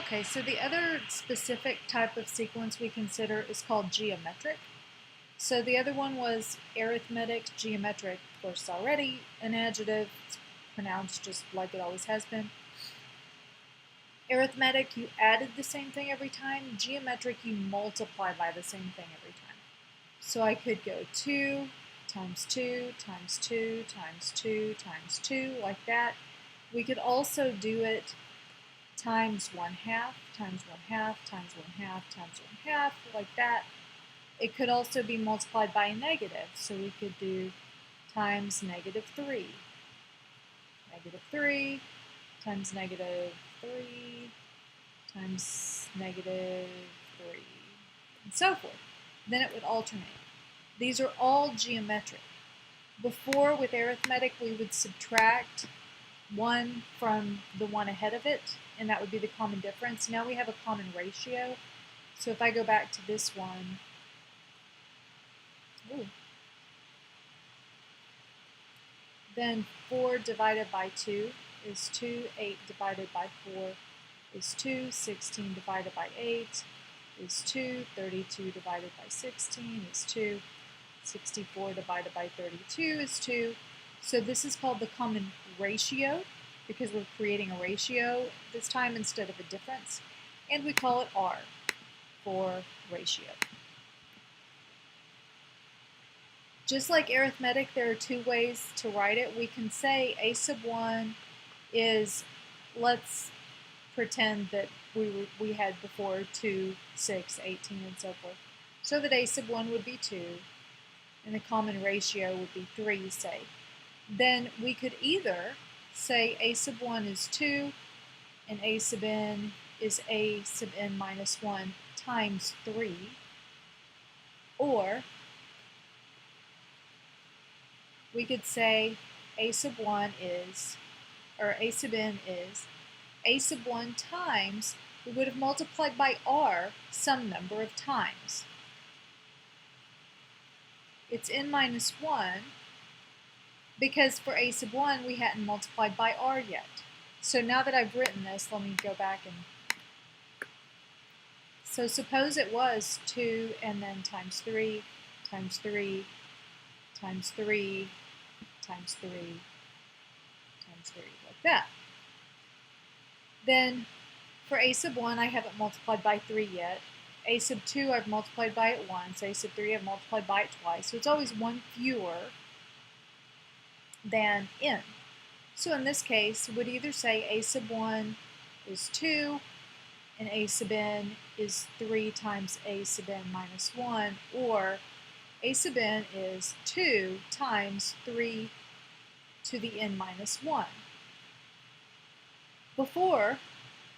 Okay, so the other specific type of sequence we consider is called geometric. So the other one was arithmetic, geometric, of course already an adjective, it's pronounced just like it always has been. Arithmetic, you added the same thing every time. Geometric, you multiply by the same thing every time. So I could go 2 times 2 times 2 times 2 times 2, like that. We could also do it times 1/2, times 1/2, times 1/2, times 1/2, like that. It could also be multiplied by a negative, so we could do times -3, -3 times -3 times -3, and so forth. Then it would alternate. These are all geometric. Before, with arithmetic, we would subtract 1 from the one ahead of it, and that would be the common difference. Now we have a common ratio. So if I go back to this one, then 4 divided by 2 is 2, 8 divided by 4 is 2, 16 divided by 8 is 2, 32 divided by 16 is 2, 64 divided by 32 is 2. So this is called the common ratio because we're creating a ratio this time instead of a difference, and we call it R for ratio. Just like arithmetic, there are two ways to write it. We can say a sub 1 is, let's pretend that we had before 2, 6, 18, and so forth. So that a sub 1 would be 2, and the common ratio would be 3, say. Then we could either say a sub 1 is 2, and a sub n is a sub n minus 1 times 3, or we could say a sub 1 is, or a sub n is, a sub 1 times, we would have multiplied by r some number of times. It's n minus 1 because for a sub 1 we hadn't multiplied by r yet. So now that I've written this, let me go back and... So suppose it was 2 and then times 3 times 3 times 3 times 3 times 3, like that. Then for a sub 1 I haven't multiplied by 3 yet. A sub 2 I've multiplied by it once. A sub 3 I've multiplied by it twice. So it's always one fewer than n. So in this case, we would either say a sub 1 is 2 and a sub n is 3 times a sub n minus 1, or a sub n is 2 times 3 to the n minus 1. Before,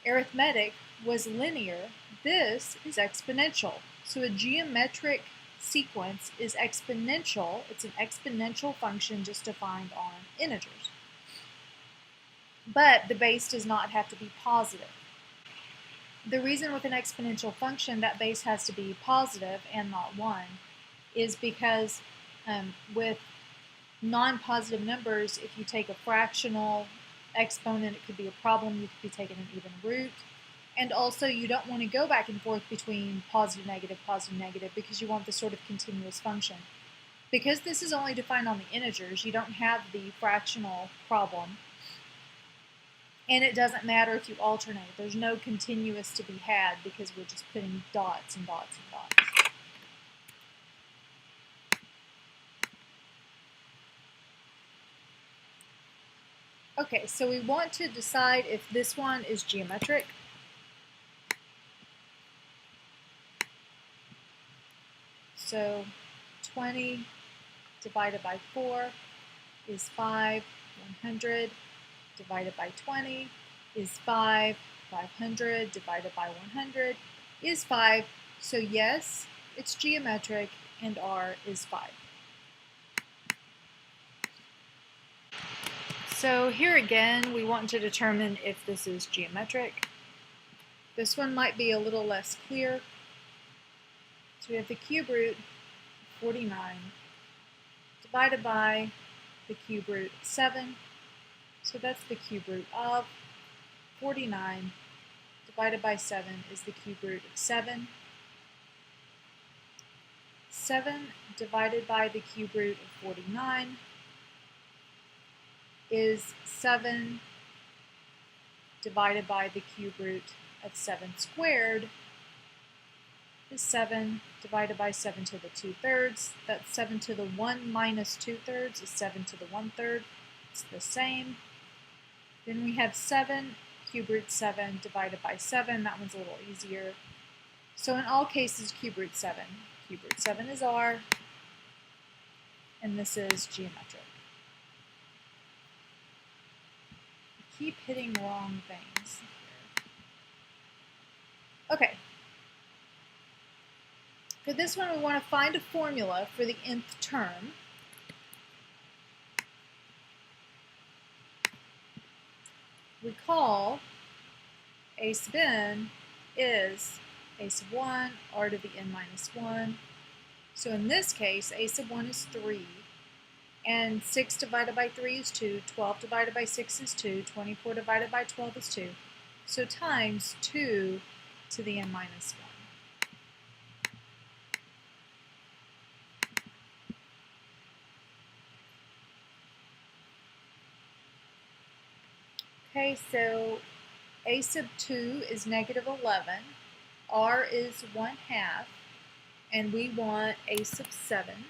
arithmetic was linear. This is exponential. So a geometric sequence is exponential. It's an exponential function just defined on integers. But the base does not have to be positive. The reason with an exponential function that base has to be positive and not 1 is because with non-positive numbers, if you take a fractional exponent, it could be a problem. You could be taking an even root. And also, you don't want to go back and forth between positive, negative, because you want this sort of continuous function. Because this is only defined on the integers, you don't have the fractional problem. And it doesn't matter if you alternate. There's no continuous to be had because we're just putting dots and dots and dots. Okay, so we want to decide if this one is geometric. So 20 divided by 4 is 5, 100 divided by 20 is 5, 500 divided by 100 is 5. So yes, it's geometric, and R is 5. So here again, we want to determine if this is geometric. This one might be a little less clear. So we have the cube root, 49, divided by the cube root, 7. So that's the cube root of 49 divided by 7 is the cube root of 7. 7 divided by the cube root of 49 is 7 divided by the cube root of 7 squared is 7 divided by 7 to the 2/3. That's 7 to the 1 minus 2/3 is 7 to the 1/3. It's the same. Then we have 7 cube root 7 divided by 7. That one's a little easier. So in all cases, cube root 7. Cube root 7 is r, and this is geometric. I keep hitting the wrong things here. Okay. For this one, we want to find a formula for the nth term. Recall a sub n is a sub 1 r to the n minus 1. So in this case, a sub 1 is 3, and 6 divided by 3 is 2, 12 divided by 6 is 2, 24 divided by 12 is 2. So times 2 to the n minus 1. Okay, so a sub 2 is negative 11, r is 1/2, and we want a sub 7.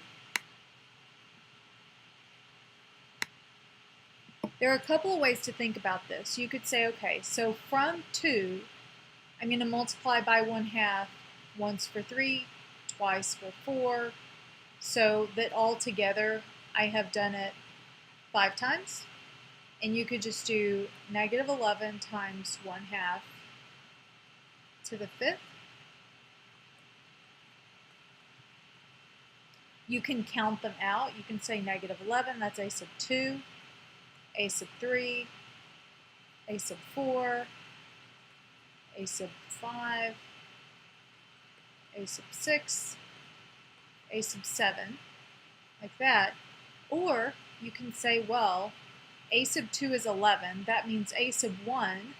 There are a couple of ways to think about this. You could say, okay, so from 2, I'm going to multiply by 1/2 once for 3, twice for 4, so that altogether I have done it 5 times. And you could just do negative 11 times 1/2 to the 5th. You can count them out. You can say negative 11, that's a sub 2, a sub 3, a sub 4, a sub 5, a sub 6, a sub 7, like that. Or you can say, well, a sub 2 is 11. That means a sub 1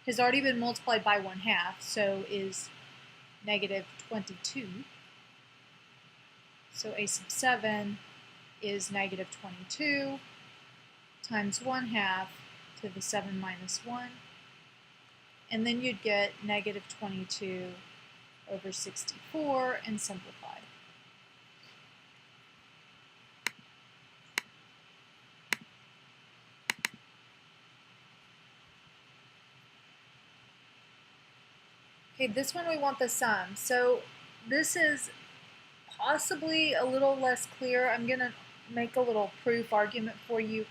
has already been multiplied by 1/2, so is negative 22. So a sub 7 is negative 22 times 1/2 to the 7 minus 1. And then you'd get negative 22 over 64 and simplify. Okay, this one we want the sum. So this is possibly a little less clear. I'm going to make a little proof argument for you,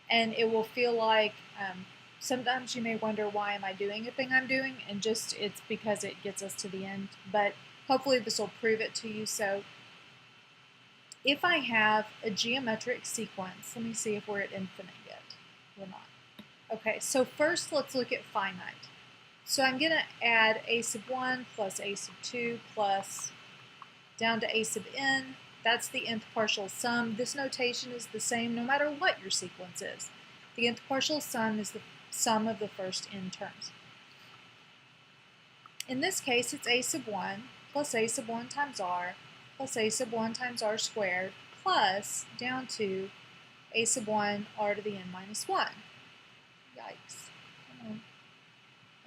and it will feel like sometimes you may wonder, why am I doing a thing I'm doing? And just it's because it gets us to the end. But hopefully this will prove it to you. So if I have a geometric sequence, let me see if we're at infinite yet. We're not. Okay, so first let's look at finite. So I'm going to add a sub 1 plus a sub 2 plus down to a sub n. That's the nth partial sum. This notation is the same no matter what your sequence is. The nth partial sum is the sum of the first n terms. In this case, it's a sub 1 plus a sub 1 times r plus a sub 1 times r squared plus down to a sub 1 r to the n minus 1. Yikes. Come on.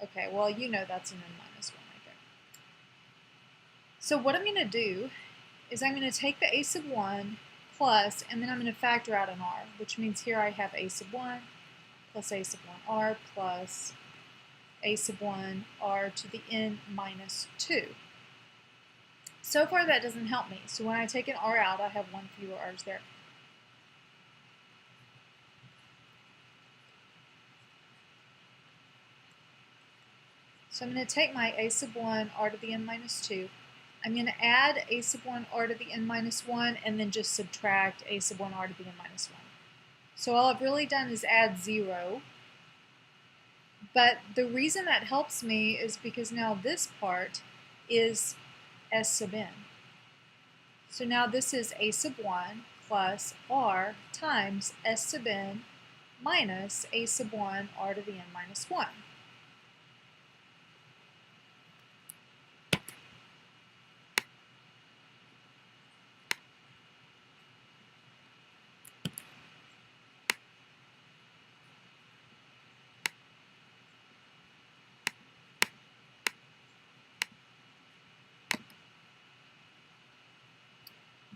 Okay, well, you know that's an n minus 1 right there. So what I'm going to do is I'm going to take the a sub 1 plus, and then I'm going to factor out an r, which means here I have a sub 1 plus a sub 1r plus a sub 1 r to the n minus 2. So far that doesn't help me, so when I take an r out, I have one fewer r's there. So I'm going to take my a sub 1 r to the n minus 2. I'm going to add a sub 1 r to the n minus 1 and then just subtract a sub 1 r to the n minus 1. So all I've really done is add 0. But the reason that helps me is because now this part is s sub n. So now this is a sub 1 plus r times s sub n minus a sub 1 r to the n minus 1.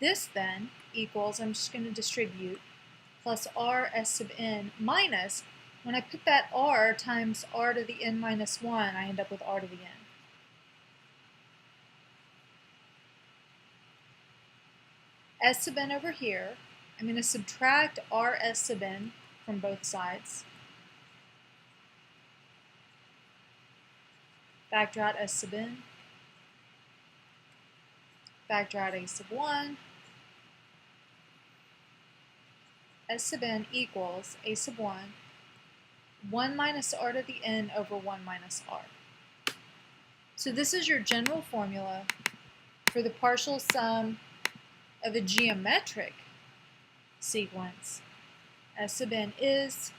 This then equals, I'm just going to distribute, plus r s sub n minus, when I put that r times r to the n minus 1, I end up with r to the n. S sub n over here, I'm going to subtract r s sub n from both sides. Factor out s sub n. Factor out a sub 1. S sub n equals a sub 1 minus r to the n over 1 minus r. So this is your general formula for the partial sum of a geometric sequence. S sub n is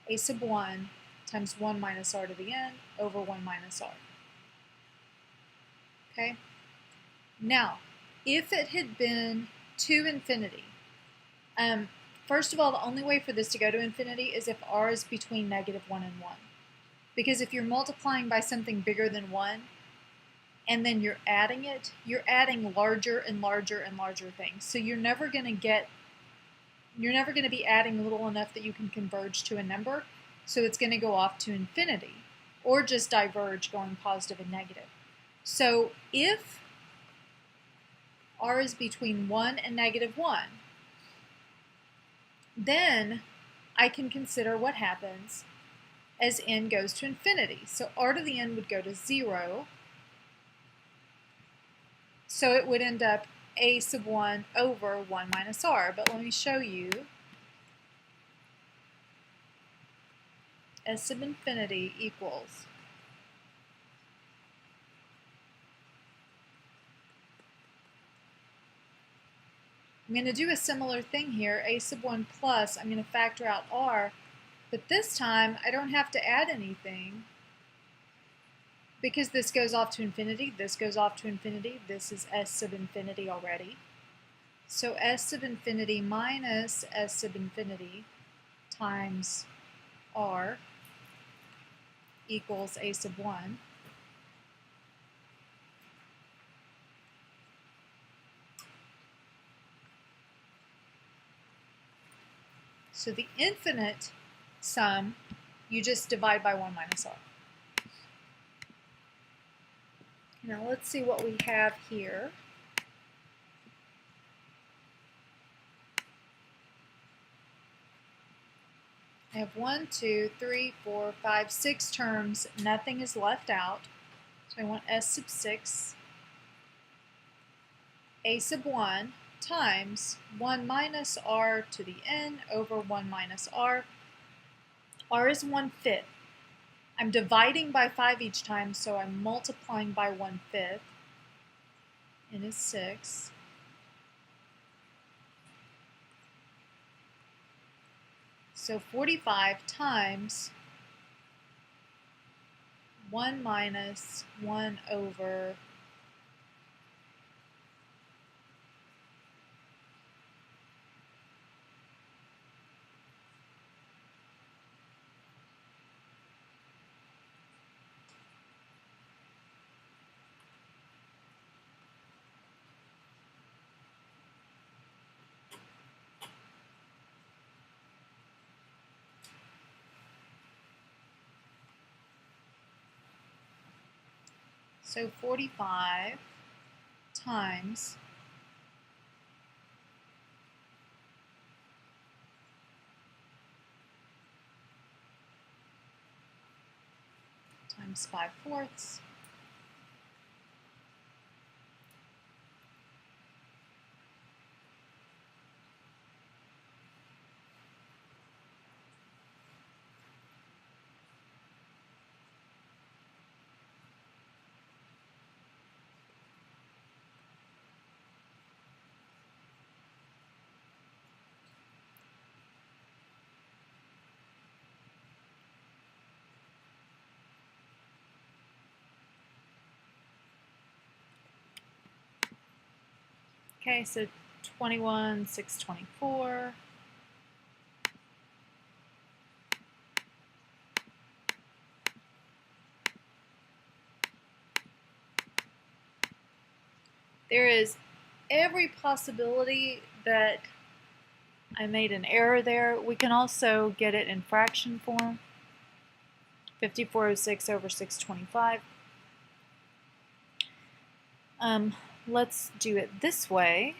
a sub 1 times 1 minus r to the n over 1 minus r. Okay? Now, if it had been to infinity, first of all, the only way for this to go to infinity is if r is between negative 1 and 1. Because if you're multiplying by something bigger than 1, and then you're adding it, you're adding larger and larger and larger things. So you're never going to be adding little enough that you can converge to a number. So it's going to go off to infinity, or just diverge going positive and negative. So if r is between 1 and negative 1, then I can consider what happens as n goes to infinity. So r to the n would go to 0. So it would end up a sub 1 over 1 minus r. But let me show you. S sub infinity equals I'm going to do a similar thing here, a sub 1 plus, I'm going to factor out r, but this time I don't have to add anything because this goes off to infinity, this goes off to infinity, this is s sub infinity already. So s sub infinity minus s sub infinity times r equals a sub 1. So the infinite sum, you just divide by 1 minus r. Now let's see what we have here. I have 1, 2, 3, 4, 5, 6 terms. Nothing is left out. So I want s sub 6, a sub 1 times 1 minus r to the n over 1 minus r. R is 1/5. I'm dividing by 5 each time, so I'm multiplying by 1/5. N is 6. So 45 times 1 minus 1 over 45 times 5/4. Okay, so 21, 6, 24. There is every possibility that I made an error there. We can also get it in fraction form. 5406 over 625. Let's do it this way.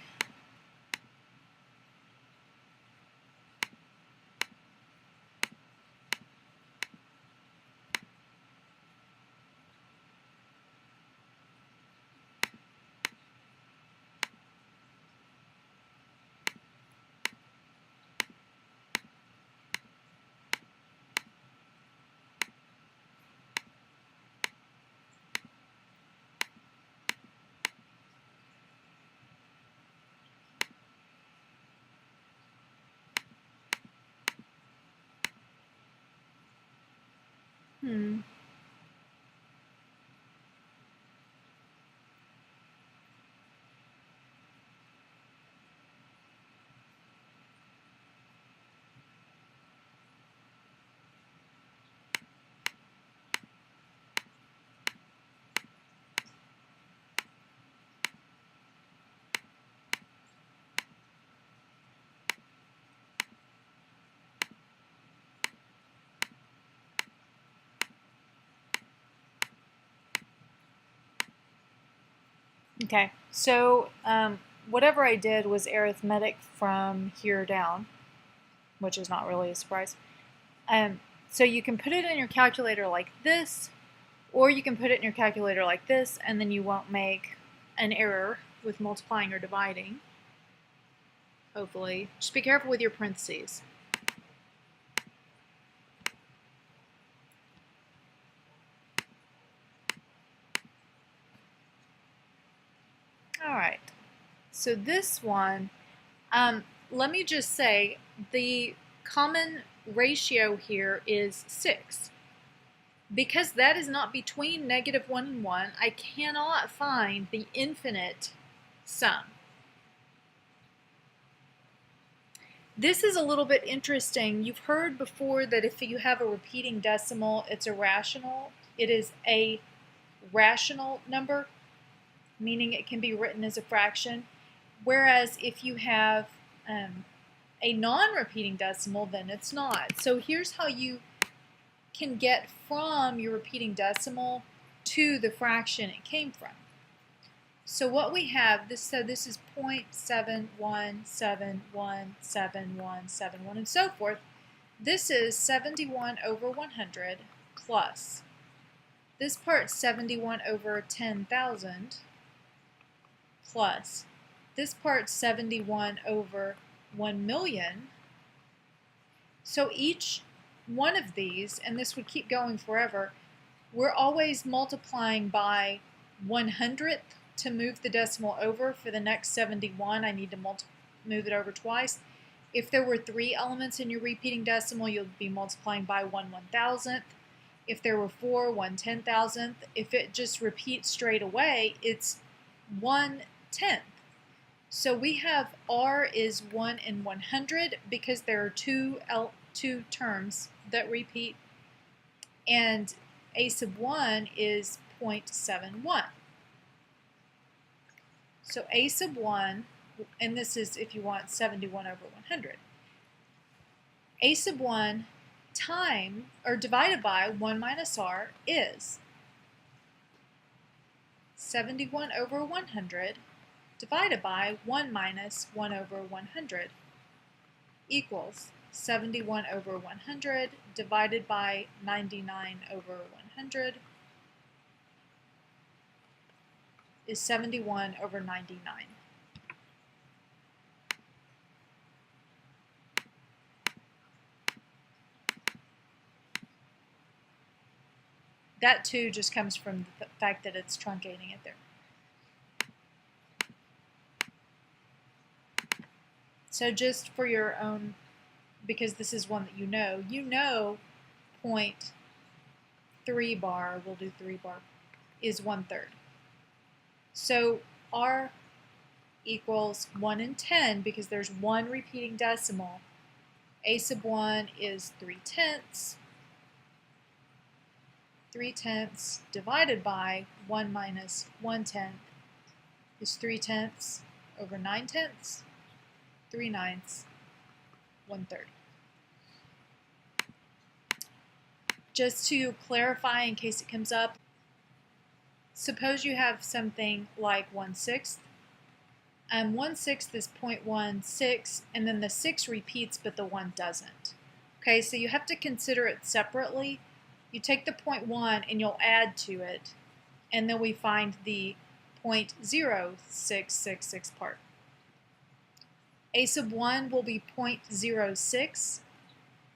Okay, so whatever I did was arithmetic from here down, which is not really a surprise. So you can put it in your calculator like this, or you can put it in your calculator like this, and then you won't make an error with multiplying or dividing, hopefully. Just be careful with your parentheses. All right, so this one, let me just say the common ratio here is 6. Because that is not between -1 and 1, I cannot find the infinite sum. This is a little bit interesting. You've heard before that if you have a repeating decimal, it's irrational. It is a rational number, meaning it can be written as a fraction. Whereas if you have a non-repeating decimal, then it's not. So here's how you can get from your repeating decimal to the fraction it came from. So what we have, this is 0.71717171 and so forth. This is 71 over 100 plus this part 71 over 10,000 plus this part 71 over 1 million. So each one of these, and this would keep going forever, we're always multiplying by 100th to move the decimal over. For the next 71, I need to move it over twice. If there were 3 elements in your repeating decimal, you'll be multiplying by 1/1000th. If there were 4, 1/10,000th. If it just repeats straight away, it's 1/10th. So we have R is 1 in 100 because there are two terms that repeat, and A sub 1 is 0.71. So A sub 1, and this is if you want 71 over 100. A sub 1 divided by 1 minus R is 71 over 100 divided by 1 minus 1 over 100 equals 71 over 100 divided by 99 over 100 is 71 over 99. That too just comes from the fact that it's truncating it there. So just for your own, because this is one that you know 0.3 bar, we'll do 3 bar, is 1/3. So R equals 1 in 10 because there's one repeating decimal. A sub 1 is 3/10. 3/10 divided by 1 minus 1/10 is 3/10 over 9/10, 3/9, 1/3. Just to clarify in case it comes up, suppose you have something like 1/6. 1/6 is 0.16, and then the 6 repeats, but the 1 doesn't. Okay, so you have to consider it separately. You take the 0.1 and you'll add to it, and then we find the 0.0666 part. A sub 1 will be 0.06.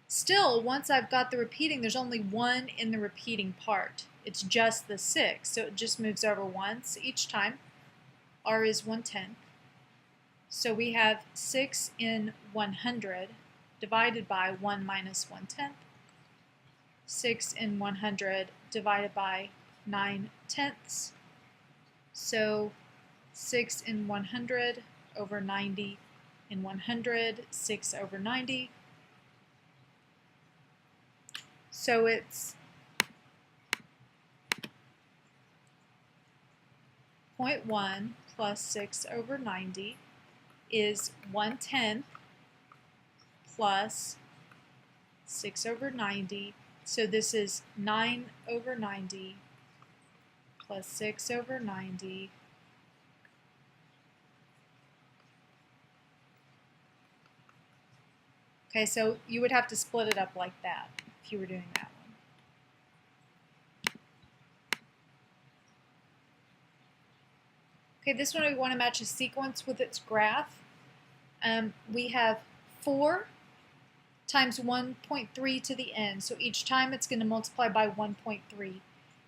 Still, once I've got the repeating, there's only 1 in the repeating part. It's just the 6, so it just moves over once each time. R is 1/10. So we have 6 in 100 divided by 1 minus 1/10. 6 in 100 divided by 9/10. So 6 in 100 over 90 in 100, 6 over 90. So it's 0.1 plus 6 over 90 is 1/10 plus 6 over 90. So this is 9 over 90 plus 6 over 90. Okay, so you would have to split it up like that if you were doing that one. Okay, this one we want to match a sequence with its graph. We have 4 times 1.3 to the n, so each time it's going to multiply by 1.3.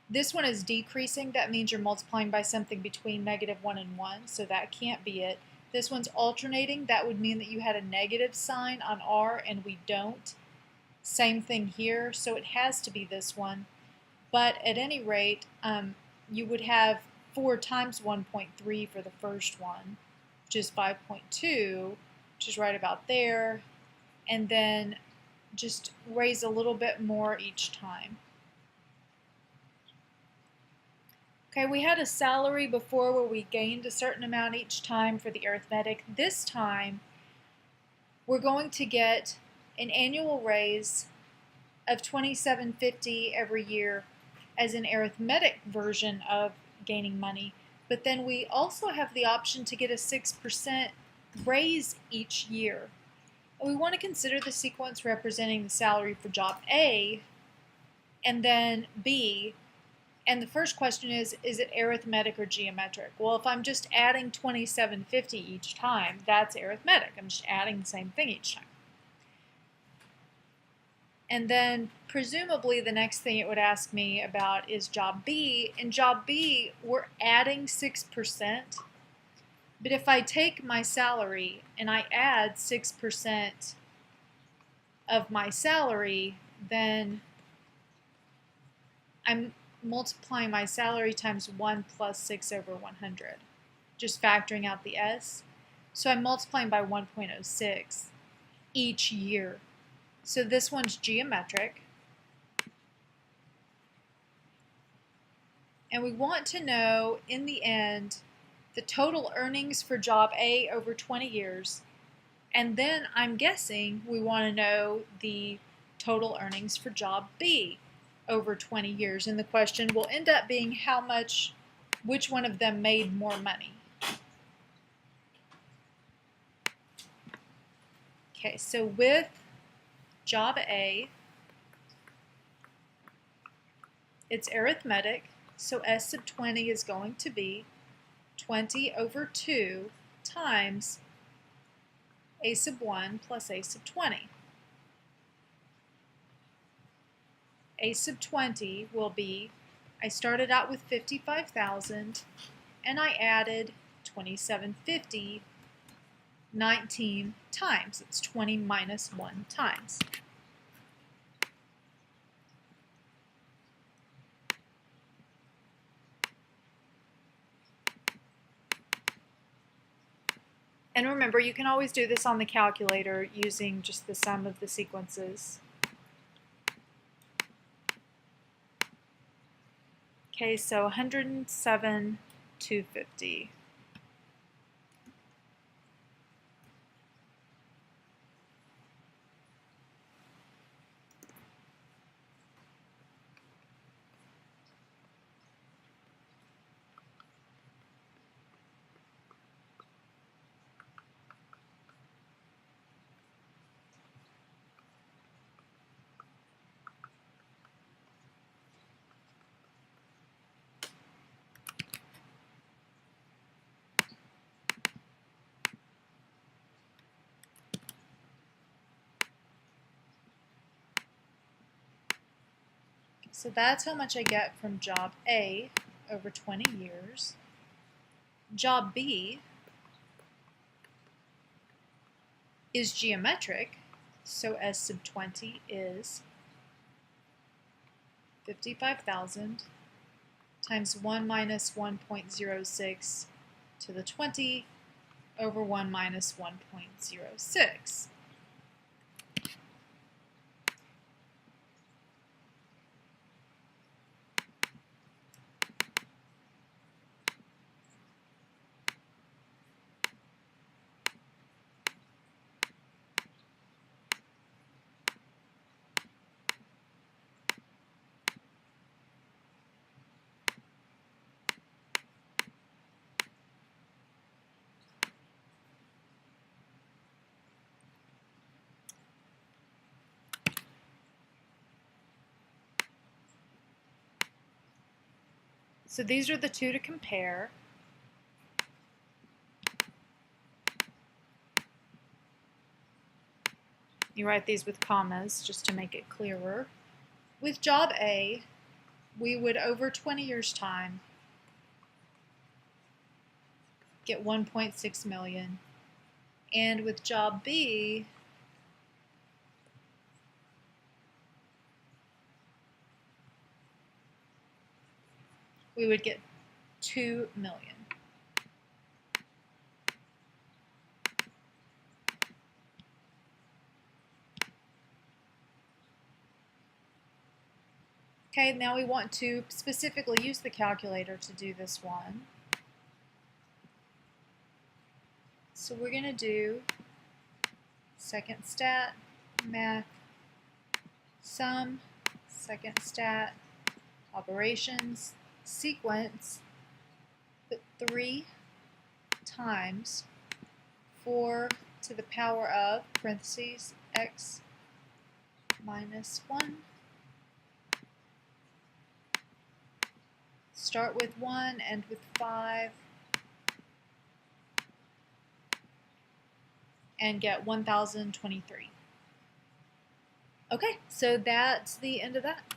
This one is decreasing. That means you're multiplying by something between -1 and 1, so that can't be it. This one's alternating. That would mean that you had a negative sign on R, and we don't. Same thing here, so it has to be this one. But at any rate, you would have 4 times 1.3 for the first one, which is 5.2, which is right about there, and then just raise a little bit more each time. Okay, we had a salary before where we gained a certain amount each time for the arithmetic. This time, we're going to get an annual raise of $27.50 every year as an arithmetic version of gaining money. But then we also have the option to get a 6% raise each year. And we want to consider the sequence representing the salary for job A and then B. And the first question is it arithmetic or geometric? Well, if I'm just adding $27.50 each time, that's arithmetic. I'm just adding the same thing each time. And then presumably the next thing it would ask me about is job B. In job B, we're adding 6%. But if I take my salary and I add 6% of my salary, then I'm multiplying my salary times 1 plus 6 over 100, just factoring out the S. So I'm multiplying by 1.06 each year. So this one's geometric. And we want to know, in the end, the total earnings for job A over 20 years. And then I'm guessing we want to know the total earnings for job B over 20 years. And the question will end up being how much, which one of them made more money. Okay, so with job A, it's arithmetic, so S sub 20 is going to be 20 over 2 times A sub 1 plus A sub 20. A sub 20 will be, I started out with 55,000 and I added 2750 19 times. It's 20 minus 1 times. And remember, you can always do this on the calculator using just the sum of the sequences. Okay, so 107,250. So that's how much I get from job A over 20 years. Job B is geometric, so S sub 20 is 55,000 times 1 minus 1.06 to the 20 over 1 minus 1.06. So these are the two to compare. You write these with commas just to make it clearer. With job A, we would over 20 years' time get 1.6 million. And with job B, we would get 2 million. Okay, now we want to specifically use the calculator to do this one. So we're going to do second stat, math, sum, second stat, operations, sequence, put 3 times 4 to the power of, parentheses, x minus 1. Start with 1, end with 5, and get 1023. Okay, so that's the end of that.